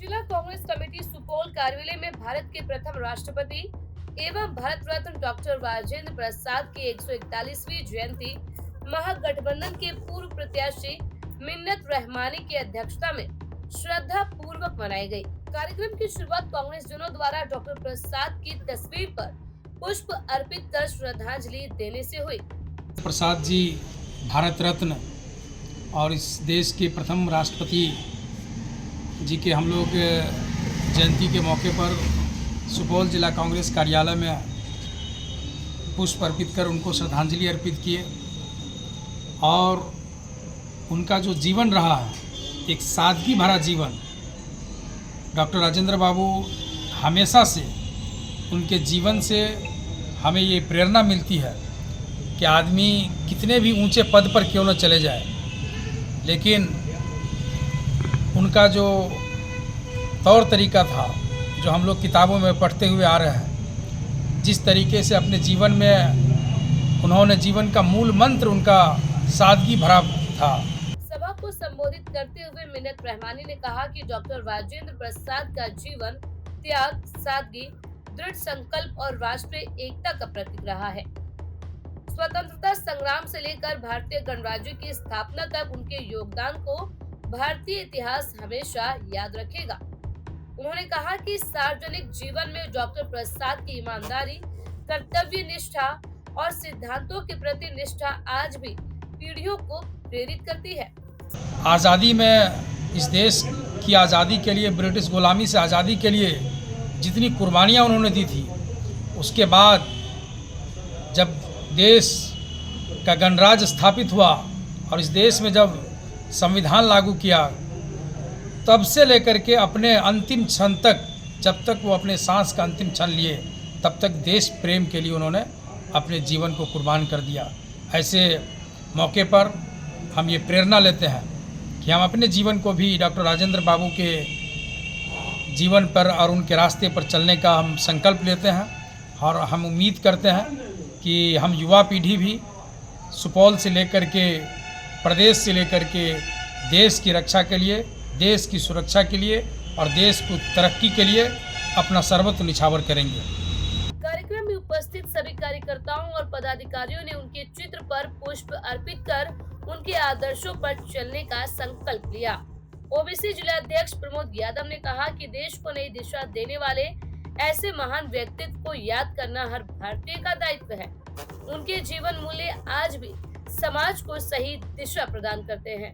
जिला कांग्रेस कमेटी सुपौल कार्यालय में भारत के प्रथम राष्ट्रपति एवं भारत रत्न डॉक्टर राजेंद्र प्रसाद की 141वीं जयंती महागठबंधन के पूर्व प्रत्याशी मिन्नत रहमानी की अध्यक्षता में श्रद्धा पूर्वक मनाई गई। कार्यक्रम की शुरुआत कांग्रेस जनों द्वारा डॉक्टर प्रसाद की तस्वीर पर पुष्प अर्पित कर श्रद्धांजलि देने से हुई। प्रसाद जी भारत रत्न और इस देश के प्रथम राष्ट्रपति जी के हम लोग जयंती के मौके पर सुपौल जिला कांग्रेस कार्यालय में पुष्प अर्पित कर उनको श्रद्धांजलि अर्पित किए। और उनका जो जीवन रहा है, एक सादगी भरा जीवन, डॉक्टर राजेंद्र बाबू हमेशा से उनके जीवन से हमें ये प्रेरणा मिलती है कि आदमी कितने भी ऊंचे पद पर क्यों न चले जाए, लेकिन उनका जो तौर तरीका था, जो हम लोग किताबों में पढ़ते हुए आ रहे हैं, जिस तरीके से अपने जीवन में उन्होंने जीवन का मूल मंत्र उनका सादगी भरा था। सभा को संबोधित करते हुए मिन्नत रहमानी ने कहा कि डॉक्टर राजेंद्र प्रसाद का जीवन त्याग, सादगी, दृढ़ संकल्प और राष्ट्रीय एकता का प्रतीक रहा है। स्वतंत्रता संग्राम से लेकर भारतीय गणराज्य की स्थापना तक उनके योगदान को भारतीय इतिहास हमेशा याद रखेगा। उन्होंने कहा कि सार्वजनिक जीवन में डॉक्टर प्रसाद की ईमानदारी, कर्तव्य निष्ठा और सिद्धांतों के प्रति निष्ठा आज भी पीढ़ियों को प्रेरित करती है। आज़ादी में, इस देश की आज़ादी के लिए, ब्रिटिश गुलामी से आज़ादी के लिए जितनी कुर्बानियाँ उन्होंने दी थी, उसके बाद जब देश का गणराज्य स्थापित हुआ और इस देश में जब संविधान लागू किया, तब से लेकर के अपने अंतिम क्षण तक, जब तक वो अपने सांस का अंतिम क्षण लिए, तब तक देश प्रेम के लिए उन्होंने अपने जीवन को कुर्बान कर दिया। ऐसे मौके पर हम ये प्रेरणा लेते हैं कि हम अपने जीवन को भी डॉक्टर राजेंद्र बाबू के जीवन पर और उनके रास्ते पर चलने का हम संकल्प लेते हैं। और हम उम्मीद करते हैं कि हम युवा पीढ़ी भी सुपौल से लेकर के, प्रदेश से लेकर के देश की रक्षा के लिए, देश की सुरक्षा के लिए और देश को तरक्की के लिए अपना सर्वस्व निछावर करेंगे। कार्यक्रम में उपस्थित सभी कार्यकर्ताओं और पदाधिकारियों ने उनके चित्र पर पुष्प अर्पित कर उनके आदर्शों पर चलने का संकल्प लिया। ओबीसी जिलाध्यक्ष प्रमोद यादव ने कहा कि देश को नई दिशा देने वाले ऐसे महान व्यक्तित्व को याद करना हर भारतीय का दायित्व है। उनके जीवन मूल्य आज भी समाज को सही दिशा प्रदान करते हैं।